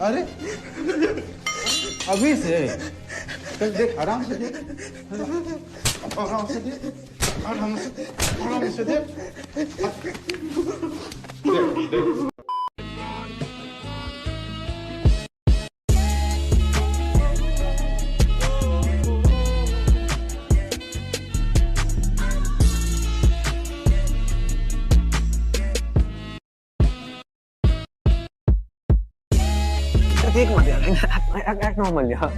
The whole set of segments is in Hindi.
अरे अभी से चल देख, आराम से देख, आराम से देख, आराम से देख, आराम से देख, देख। देख मत यार, एक्ट नॉर्मल यार।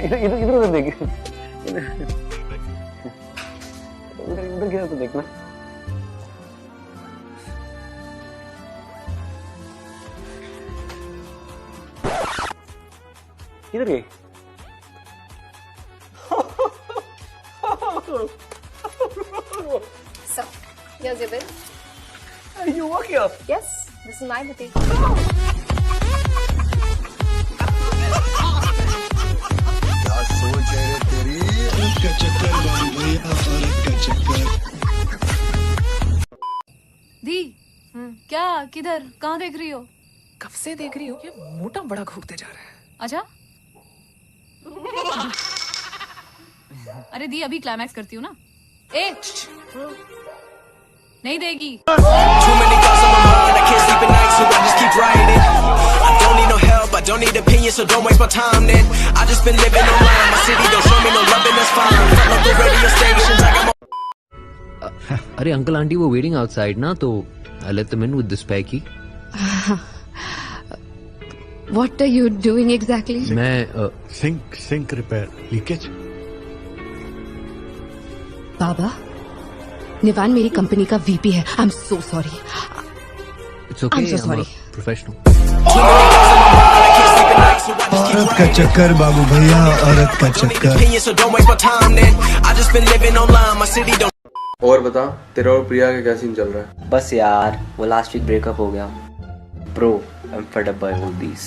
इधर इधर इधर उधर देख, उधर उधर किधर तो देखना। किधर गई? So, here's your bill. You work here? Yes, this is my boutique. क्या सोच है रे तेरी? औरत का चक्कर बाबू भैया, औरत का चक्कर। दी, क्या किधर कहाँ देख रही हो? कब से देख रही हो? ये मोटा बड़ा घूमते जा रहा है। अच्छा। अरे दी, अभी क्लाइमैक्स करती हूँ ना। ए, नहीं देगी। I don't need opinions, so don't waste my time then. I just been living online. My city don't show me no love and that's fine. From local radio stations, I got more. अरे अंकल आंटी वो वेटिंग आउटसाइड ना, तो I let them in with this पैकी। What are you doing exactly? मैं सिंक रिपेयर लीकेज। बाबा, निवान मेरी कंपनी का वीपी है। I'm so sorry. It's okay, I'm so sorry. Professional. औरत का चक्कर बाबू भैया, औरत का चक्कर। Opinions, so don't waste my time then. I just been living online. My city don't. और बता, तेरा और प्रिया का क्या सीन चल रहा है? बस यार, वो लास्ट वीक ब्रेकअप हो गया। Bro, I am fed up by all this.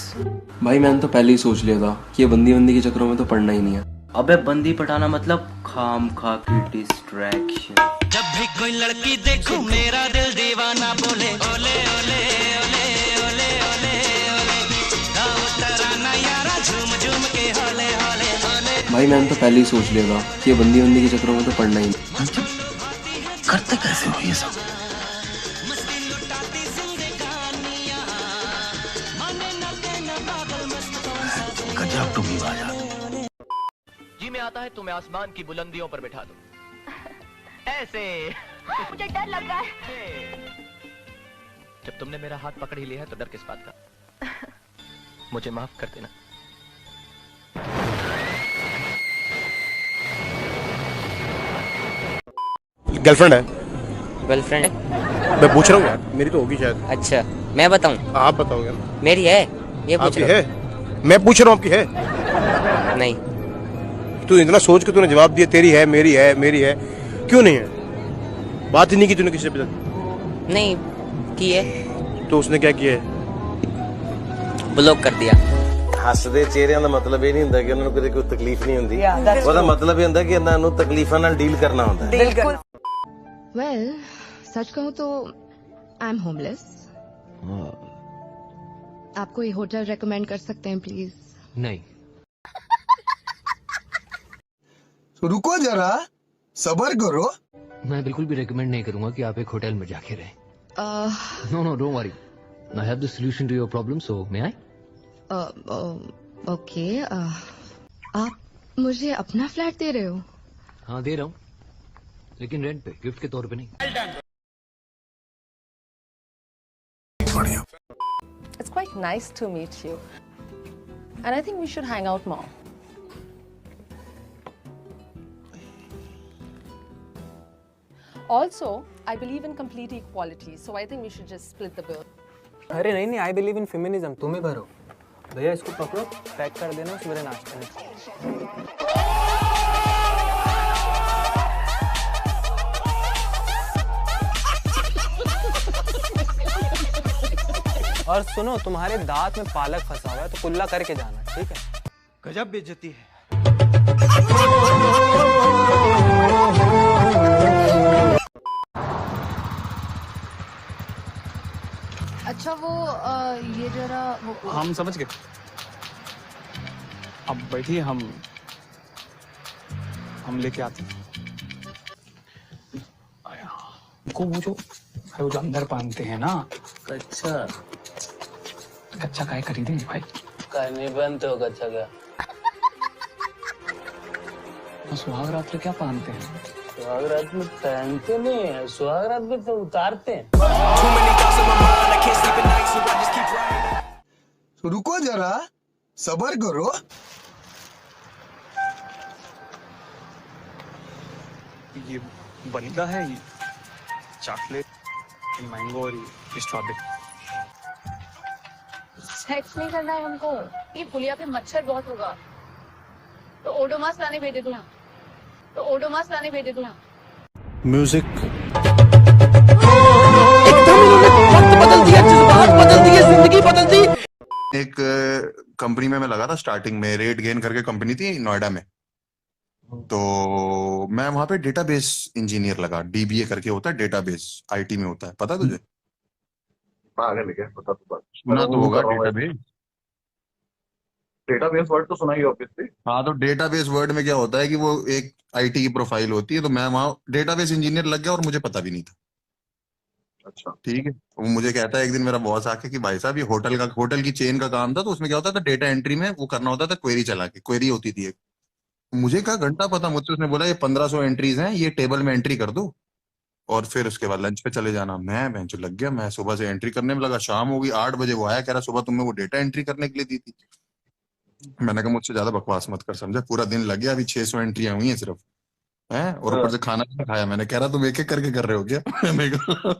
भाई मैंने तो पहले ही सोच लिया था कि ये बंदी के चक्करों में तो पड़ना ही नहीं है। अबे बंदी पटाना मतलब खाम खा की डिस्ट्रैक्शन। जब भी कोई लड़की देखूं मेरा दिल दीवाना बोले ओले ओले ओले ओले ओले ओले गाओ तराना यारा झूम झूम के होले होले होले। भाई मैंने तो पहले ही सोच लिया था कि ये बंदी के चक्करों में तो पड़ना ही नहीं। करते कैसे हो ये सब? गजब तुम ही बाजा। जी में आता है तुम्हें आसमान की बुलंदियों पर बैठा दूं ऐसे। मुझे डर लग रहा है। जब तुमने मेरा हाथ पकड़ ही लिया है तो डर किस बात का? मुझे माफ कर देना। गर्लफ्रेंड है? गर्लफ्रेंड है? मैं पूछ रहा हूँ यार, मेरी तो होगी शायद। अच्छा, मैं बताऊं? आप बताओगे? मेरी है, ये पूछ आपकी रहा है? मैं पूछ रहा हूँ आपकी है? हूं। नहीं। तू इतना सोच के तूने जवाब दिया तेरी है, मेरी है, मेरी है। क्यों नहीं है? बात ही नहीं की तूने किसी से? नहीं की है। तो उसने क्या किया है? ब्लॉक कर दिया। ਹੱਸਦੇ ਚਿਹਰਿਆਂ ਦਾ ਮਤਲਬ ਇਹ ਨਹੀਂ ਹੁੰਦਾ ਕਿ ਉਹਨਾਂ ਨੂੰ ਕਦੇ ਕੋਈ ਤਕਲੀਫ ਨਹੀਂ ਹੁੰਦੀ। ਉਹਦਾ ਮਤਲਬ ਇਹ ਹੁੰਦਾ ਕਿ ਇਹਨਾਂ ਨੂੰ ਤਕਲੀਫਾਂ ਨਾਲ ਡੀਲ ਕਰਨਾ ਹੁੰਦਾ ਹੈ। Well, सच कहूँ तो आई एम होमलेस। आप कोई होटल रेकमेंड कर सकते हैं प्लीज? नहीं। रुको जरा, सबर करो। मैं बिल्कुल भी रेकमेंड नहीं करूंगा कि आप एक होटल में जाके रहें। No no, don't worry, I have the solution to your problem, so may I? Okay, आप मुझे अपना फ्लैट दे रहे हो? हाँ दे रहा हूँ, लेकिन रेंट पे, गिफ्ट के तौर पे नहीं। It's quite nice to meet you. And I think we should hang out more. Also, I believe in complete equality, so I think we should just split the bill. अरे नहीं, आई बिलीव इन फेमिनिज्म। तुम ही भरो भैया, इसको पकड़ो, पैक कर देना मेरे नाश्ते में। और सुनो, तुम्हारे दांत में पालक फंसा हुआ है तो कुल्ला करके जाना, ठीक है? गजब बेइज्जती है। अच्छा वो ये जरा वो हम समझ गए। अब बैठिए, हम लेके आते हैं। को वो जो अंदर पहनते हैं ना, कच्चा कच्चा काय खरीदेंगे भाई? काय नहीं पहनते हो कच्चा क्या? तो सुहाग रात में क्या पहनते हैं? सुहाग रात में पहनते नहीं है, सुहाग रात में तो उतारते हैं। तो रुको जरा, सबर करो। ये वनीला है, ये चॉकलेट, ये मैंगो और ये स्ट्रॉबेरी। सेक्स नहीं करना है हमको। ये पुलिया पे मच्छर बहुत होगा, तो ओडोमास लाने भेजे तू यहाँ। म्यूजिक एक कंपनी में मैं लगा था स्टार्टिंग में, रेट गेन करके कंपनी थी नोएडा में। तो मैं वहां पे डेटाबेस इंजीनियर लगा, डीबीए करके होता है, डेटाबेस आईटी में होता है, पता तुझे? पागल है पता तो बात सुना तो होगा डेटाबेस। डेटाबेस वर्ड तो सुना ही ऑब्वियसली। हाँ, तो डेटाबेस वर्ड में क्या होता है कि वो एक आईटी की प्रोफाइल होती है। तो मैं वहां डेटाबेस इंजीनियर लग गया और मुझे पता भी नहीं था। अच्छा, ठीक है। वो मुझे कहता है एक दिन मेरा बॉस आके कि भाई साहब ये होटल की चेन का काम था, तो उसमें क्या होता था, डेटा एंट्री में वो करना होता था, क्वेरी चला के, क्वेरी होती थी एक। मुझे क्या घंटा पता, मुझसे उसने बोला ये 1500 एंट्रीज हैं, ये टेबल में एंट्री कर दो और फिर उसके बाद लंच पे चले जाना। मैं बेंच लग गया, मैं सुबह से एंट्री करने में लगा। शाम हो गई, 8 बजे वो आया, कह रहा सुबह तुमने वो डेटा एंट्री करने के लिए दी थी। मैंने कहा मुझसे ज्यादा बकवास मत कर, समझा, पूरा दिन लग गया, अभी 600 एंट्रियां हुई हैं सिर्फ, हैं, और ऊपर से खाना भी खाया। मैंने कह रहा तुम एक एक करके कर रहे हो क्या? मैंने कहा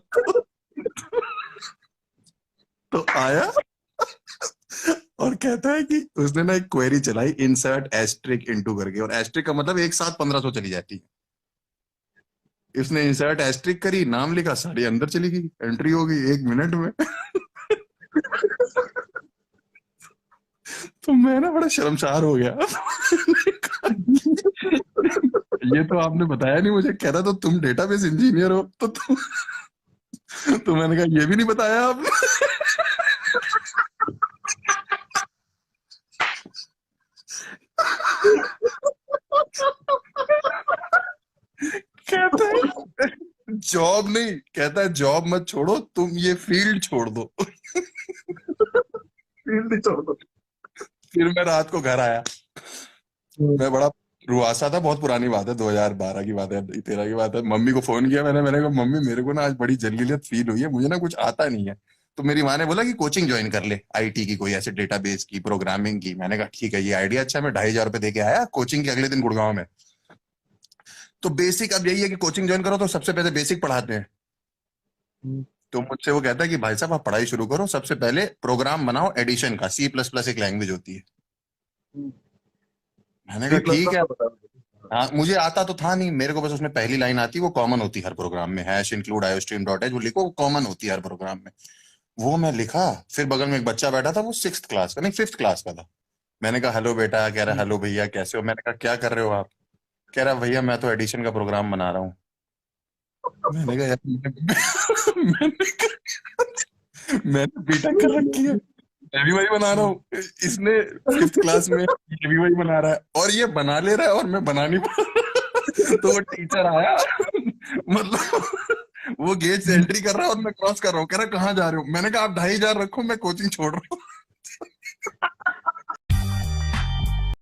तो आया और कहता है कि उसने ना एक क्वेरी चलाई, इंसर्ट एस्ट्रिक इनटू करके, और एस्ट्रिक का मतलब एक साथ 1500 चली जाती है। इसने इंसर्ट एस्ट्रिक करी, नाम लिखा, सारी अंदर चली गई, एंट्री हो गई 1 मिनट में। तो मैं ना बड़ा शर्मसार हो गया। ये तो आपने बताया नहीं मुझे। कह रहा तो तुम डेटाबेस इंजीनियर हो, तो मैंने कहा ये भी नहीं बताया आपने। कहता है जॉब नहीं, कहता है जॉब मत छोड़ो, तुम ये फील्ड छोड़ दो। फील्ड छोड़ दो। फिर मैं रात को घर आया, मैं बड़ा रुआसा था, बहुत पुरानी बात है, 2012 की बात है, 13 की बात है। मम्मी को फोन किया मैंने कहा मम्मी मेरे को ना आज बड़ी जलीलियत फील हुई है, मुझे ना कुछ आता नहीं है। तो मेरी माँ ने बोला कि कोचिंग ज्वाइन कर ले, आईटी की, कोई ऐसे डेटाबेस की, प्रोग्रामिंग की। मैंने कहा ठीक है, ये आइडिया अच्छा है। मैं 2500 रुपए दे के आया कोचिंग के अगले दिन गुड़गांव में। तो बेसिक अब यही है कि कोचिंग ज्वाइन करो तो सबसे पहले बेसिक पढ़ाते हैं। तो मुझसे वो कहता है कि भाई साहब आप पढ़ाई शुरू करो, सबसे पहले प्रोग्राम बनाओ एडिशन का, C++ एक लैंग्वेज होती है। मैंने कहा ठीक है। हाँ, मुझे आता तो था नहीं, मेरे को बस उसमें पहली लाइन आती है, वो कॉमन होती है हर प्रोग्राम में, #include iostream.h, वो लिखो, वो कॉमन होती है हर प्रोग्राम में। वो मैं लिखा, फिर बगल में एक बच्चा बैठा था, वो 6th क्लास का नहीं 5th क्लास का था। मैंने कहा हेलो बेटा, कह रहा हेलो भैया कैसे हो। मैंने कहा क्या कर रहे हो आप? कह रहा भैया मैं तो एडिशन का प्रोग्राम बना रहा हूँ। मैंने कहा मैंने बीटेक कर रखी है, मैं भी वही बना रहा हूँ। इसने 5th क्लास में ये भी वही बना रहा है, और ये बना ले रहा है और मैं बना नहीं पा रहा। तो वो टीचर आया, मतलब वो गेट से एंट्री कर रहा है और मैं क्रॉस कर रहा हूँ। कह रहा कहाँ जा रहे हो? मैंने कहा आप 2500 रखो, मैं कोचिंग छोड़ रहा हूँ।